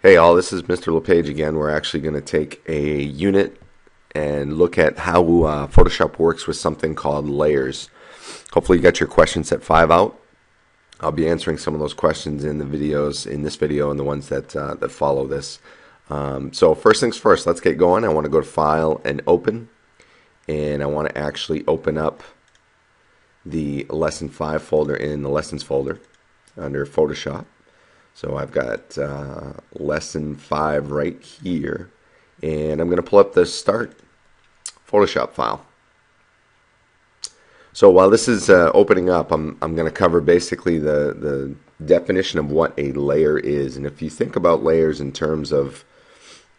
Hey all, this is Mr. Lepage again. We're actually going to take a unit and look at how Photoshop works with something called layers. Hopefully you got your question set 5 out. I'll be answering some of those questions in the videos, in this video and the ones that follow this. So first things first, let's get going. I want to go to File and Open, and I want to actually open up the Lesson 5 folder in the Lessons folder under Photoshop. So I've got Lesson 5 right here, and I'm going to pull up the Start Photoshop file. So while this is opening up, I'm going to cover basically the definition of what a layer is. And if you think about layers in terms of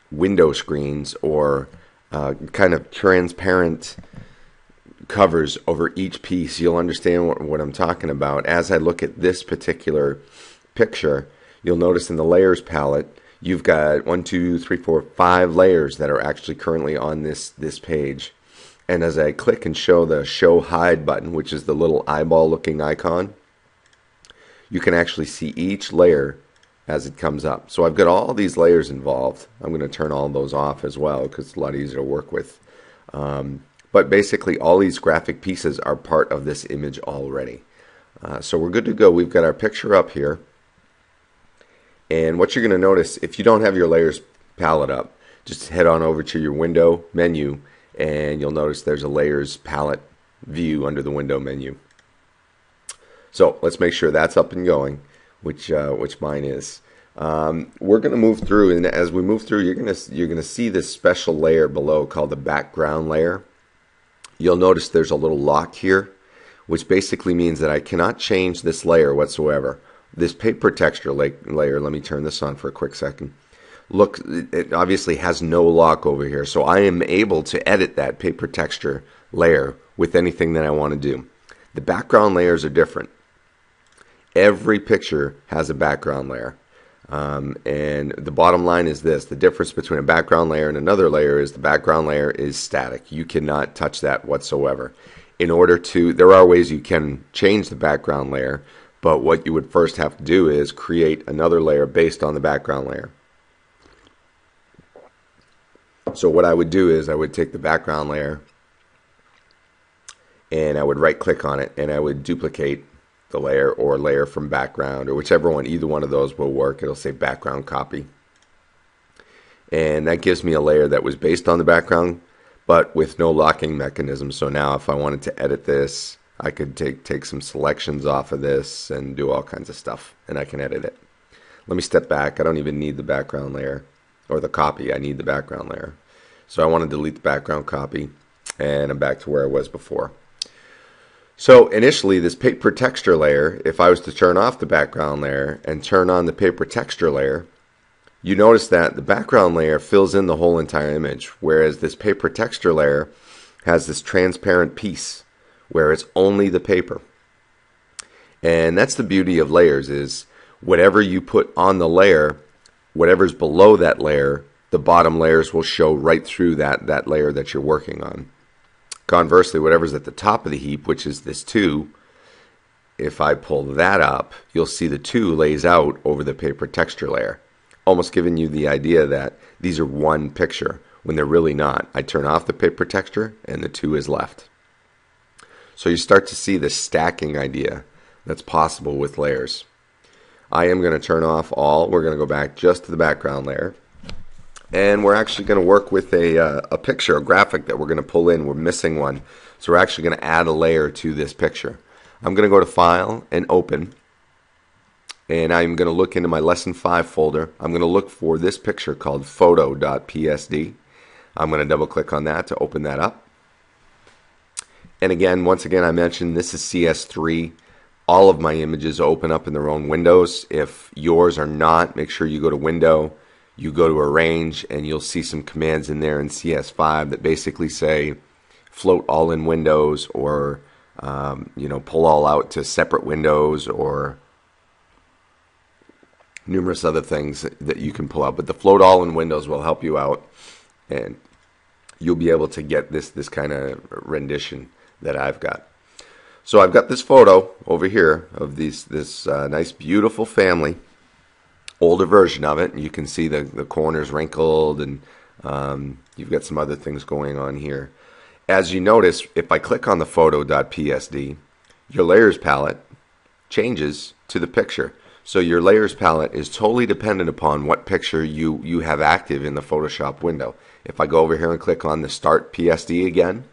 window screens or kind of transparent covers over each piece, you'll understand what I'm talking about. As I look at this particular picture, you'll notice in the layers palette you've got 1, 2, 3, 4, 5 layers that are actually currently on this page. And as I click and show the Show Hide button, which is the little eyeball looking icon, you can actually see each layer as it comes up. So I've got all these layers involved. I'm going to turn all those off as well because it's a lot easier to work with. But basically all these graphic pieces are part of this image already. So we're good to go. We've got our picture up here. And what you're going to notice, if you don't have your layers palette up, just head on over to your window menu and you'll notice there's a layers palette view under the window menu. So let's make sure that's up and going, which mine is. We're going to move through, and as we move through, you're going to see this special layer below called the background layer. You'll notice there's a little lock here, which basically means that I cannot change this layer whatsoever. This paper texture layer, let me turn this on for a quick second. Look, it obviously has no lock over here, so I am able to edit that paper texture layer with anything that I want to do. The background layers are different. Every picture has a background layer. And the bottom line is this: the difference between a background layer and another layer is the background layer is static. You cannot touch that whatsoever. In order to, there are ways you can change the background layer, but what you would first have to do is create another layer based on the background layer. So what I would do is I would take the background layer and I would right click on it and I would duplicate the layer or layer from background, or whichever one, either one of those will work. It'll say background copy. And that gives me a layer that was based on the background but with no locking mechanism. So now if I wanted to edit this, I could take some selections off of this and do all kinds of stuff, and I can edit it. Let me step back. I don't even need the background layer or the copy. I need the background layer. So I want to delete the background copy, and I'm back to where I was before. So initially, this paper texture layer, if I was to turn off the background layer and turn on the paper texture layer, you notice that the background layer fills in the whole entire image, whereas this paper texture layer has this transparent piece where it's only the paper. And that's the beauty of layers, is whatever you put on the layer, whatever's below that layer, the bottom layers will show right through that layer that you're working on. Conversely, whatever's at the top of the heap, which is this 2, if I pull that up, you'll see the 2 lays out over the paper texture layer, almost giving you the idea that these are one picture when they're really not. I turn off the paper texture and the 2 is left. So you start to see the stacking idea that's possible with layers. I am going to turn off all. We're going to go back just to the background layer. And we're actually going to work with a picture, a graphic that we're going to pull in. We're missing one. So we're actually going to add a layer to this picture. I'm going to go to File and Open. And I'm going to look into my Lesson 5 folder. I'm going to look for this picture called photo.psd. I'm going to double click on that to open that up. And again, once again, I mentioned this is CS3. All of my images open up in their own windows. If yours are not, make sure you go to Window, you go to Arrange, and you'll see some commands in there in CS5 that basically say float all in windows, or pull all out to separate windows, or numerous other things that you can pull out. But the float all in windows will help you out, and you'll be able to get this kind of rendition that I've got. So I've got this photo over here of this nice beautiful family older version of it. And you can see the corners wrinkled, and you've got some other things going on here. As you notice, if I click on the photo.psd, your layers palette changes to the picture. So your layers palette is totally dependent upon what picture you have active in the Photoshop window. If I go over here and click on the Start PSD again,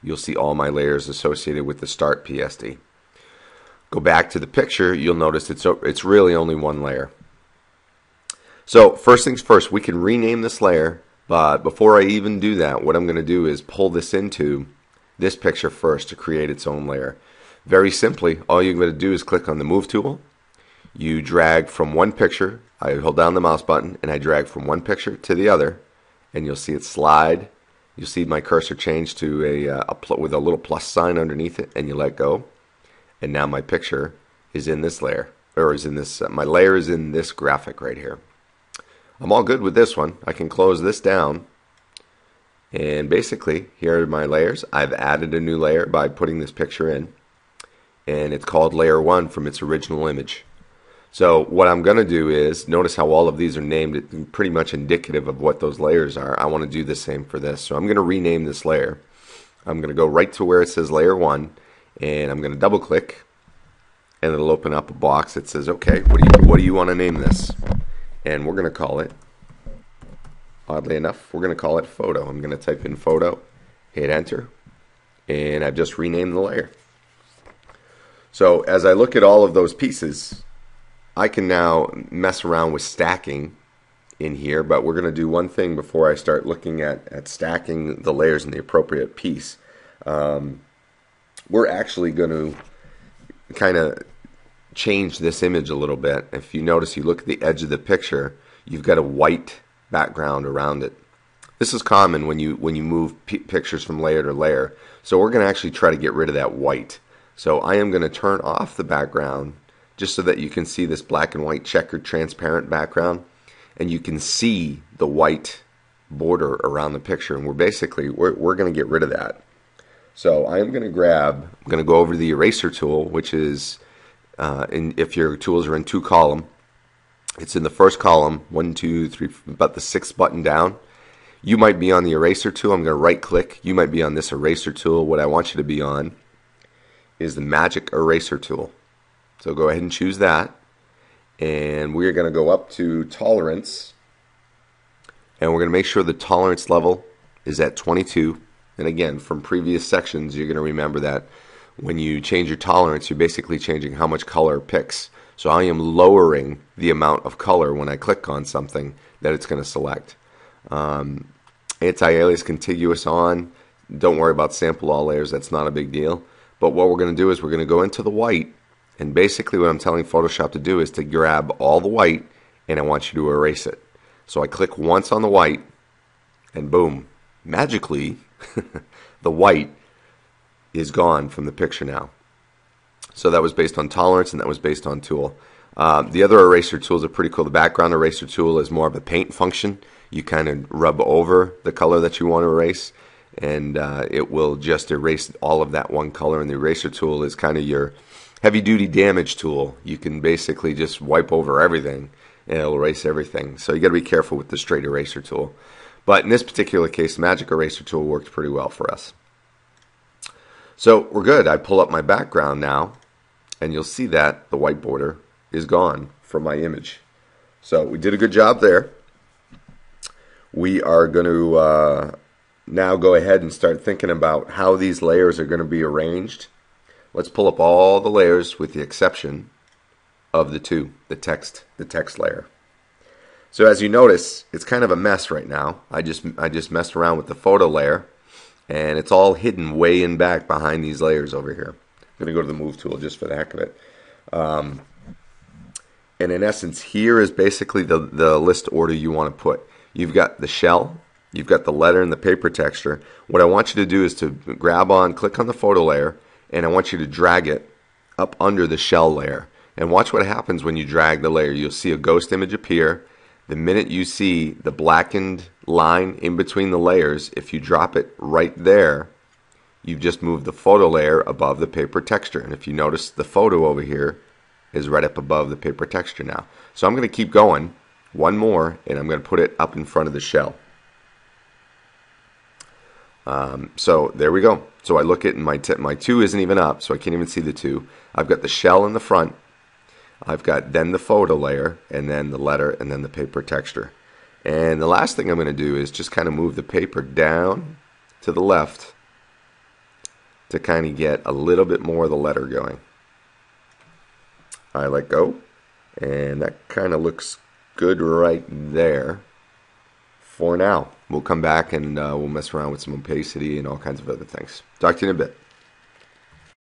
you'll see all my layers associated with the Start PSD. Go back to the picture, you'll notice it's really only one layer. So first things first, we can rename this layer, but before I even do that, what I'm going to do is pull this into this picture first to create its own layer. Very simply, all you're going to do is click on the Move tool. You drag from one picture, I hold down the mouse button, and I drag from one picture to the other, and you'll see it slide. You'll see my cursor change to with a little plus sign underneath it, and you let go. And now my picture is in this layer, or is in this, my layer is in this graphic right here. I'm all good with this one. I can close this down, and basically here are my layers. I've added a new layer by putting this picture in, and it's called Layer 1 from its original image. So what I'm going to do is, notice how all of these are named pretty much indicative of what those layers are. I want to do the same for this. So I'm going to rename this layer. I'm going to go right to where it says Layer 1, and I'm going to double click, and it'll open up a box that says, okay, what do you want to name this? And we're going to call it, oddly enough, we're going to call it Photo. I'm going to type in Photo, hit Enter, and I've just renamed the layer. So as I look at all of those pieces, I can now mess around with stacking in here, but we're going to do one thing before I start looking at stacking the layers in the appropriate piece. We're actually going to kind of change this image a little bit. If you notice, you look at the edge of the picture, you've got a white background around it. This is common when you move pictures from layer to layer. So we're going to actually try to get rid of that white. So I am going to turn off the background just so that you can see this black and white checkered transparent background, and you can see the white border around the picture, and we're going to get rid of that. So I'm going to go over to the eraser tool, which is if your tools are in two column, it's in the first column, 1, 2, 3, about the 6th button down. You might be on the eraser tool. I'm going to right click. You might be on this eraser tool. What I want you to be on is the magic eraser tool. So go ahead and choose that, and we're going to go up to tolerance, and we're going to make sure the tolerance level is at 22. And again, from previous sections, you're going to remember that when you change your tolerance, you're basically changing how much color it picks. So I am lowering the amount of color when I click on something that it's going to select. Anti-alias contiguous on. Don't worry about sample all layers. That's not a big deal. But what we're going to do is we're going to go into the white. And basically what I'm telling Photoshop to do is to grab all the white, and I want you to erase it. So I click once on the white, and boom, magically, the white is gone from the picture now. So that was based on tolerance, and that was based on tool. The other eraser tools are pretty cool. The background eraser tool is more of a paint function. You kind of rub over the color that you want to erase, and it will just erase all of that one color. And the eraser tool is kind of your heavy-duty damage tool. You can basically just wipe over everything, and it'll erase everything. So you got to be careful with the straight eraser tool. But in this particular case, the magic eraser tool worked pretty well for us. So we're good. I pull up my background now, and you'll see that the white border is gone from my image. So we did a good job there. We are going to now go ahead and start thinking about how these layers are going to be arranged. Let's pull up all the layers with the exception of the text layer. So as you notice, it's kind of a mess right now. I just messed around with the photo layer, and it's all hidden way in back behind these layers over here. I'm going to go to the Move tool just for the heck of it. And in essence, here is basically the list order you want to put. You've got the shell, you've got the letter and the paper texture. What I want you to do is to click on the photo layer, and I want you to drag it up under the shell layer. And watch what happens when you drag the layer. You'll see a ghost image appear. The minute you see the blackened line in between the layers, if you drop it right there, you've just moved the photo layer above the paper texture. And if you notice, the photo over here is right up above the paper texture now. So I'm going to keep going, one more, and I'm going to put it up in front of the shell. So there we go. So I look at my 2 isn't even up, so I can't even see the 2. I've got the shell in the front. I've got then the photo layer, and then the letter, and then the paper texture. And the last thing I'm going to do is just kind of move the paper down to the left to kind of get a little bit more of the letter going. I let go, and that kind of looks good right there for now. We'll come back and we'll mess around with some opacity and all kinds of other things. Talk to you in a bit.